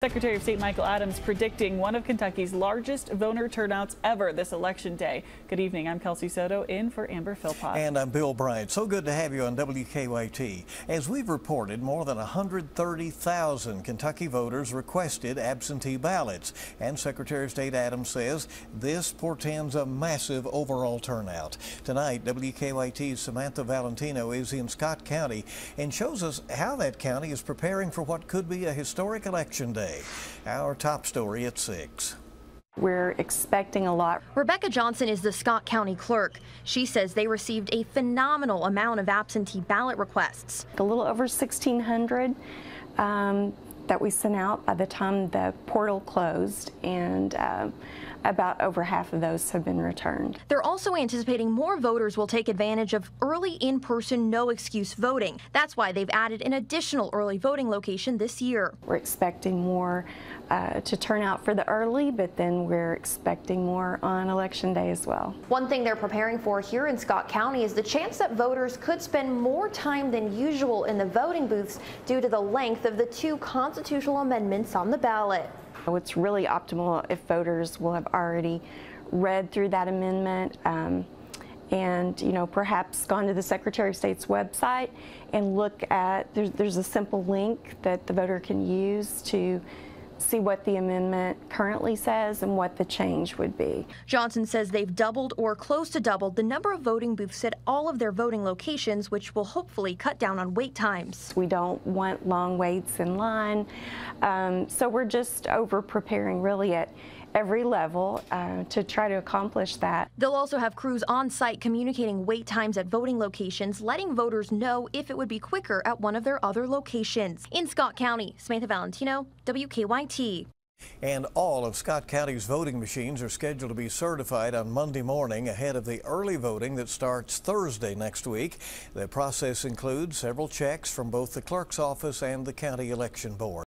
Secretary of State Michael Adams predicting one of Kentucky's largest voter turnouts ever this election day. Good evening. I'm Kelsey Soto in for Amber Philpott. And I'm Bill Bryant. So good to have you on WKYT. As we've reported, more than 130,000 Kentucky voters requested absentee ballots. And Secretary of State Adams says this portends a massive overall turnout. Tonight, WKYT's Samantha Valentino is in Scott County and shows us how that county is preparing for what could be a historic election day. Our top story at 6. We're expecting a lot. Rebecca Johnson is the Scott County clerk. She says they received a phenomenal amount of absentee ballot requests. A little over 1,600 that we sent out by the time the portal closed, and about over half of those have been returned. They're also anticipating more voters will take advantage of early in-person no-excuse voting. That's why they've added an additional early voting location this year. We're expecting more to turn out for the early, but then we're expecting more on Election Day as well. One thing they're preparing for here in Scott County is the chance that voters could spend more time than usual in the voting booths due to the length of the 2 constitutional amendments on the ballot. It's really optimal if voters will have already read through that amendment and, you know, perhaps gone to the Secretary of State's website and look at, there's a simple link that the voter can use to see what the amendment currently says and what the change would be. Johnson says they've doubled or close to doubled the number of voting booths at all of their voting locations, which will hopefully cut down on wait times. We don't want long waits in line, so we're just over preparing really at every level to try to accomplish that. They'll also have crews on site communicating wait times at voting locations, letting voters know if it would be quicker at one of their other locations. In Scott County, Samantha Valentino, WKYT. And all of Scott County's voting machines are scheduled to be certified on Monday morning ahead of the early voting that starts Thursday next week. The process includes several checks from both the clerk's office and the county election board.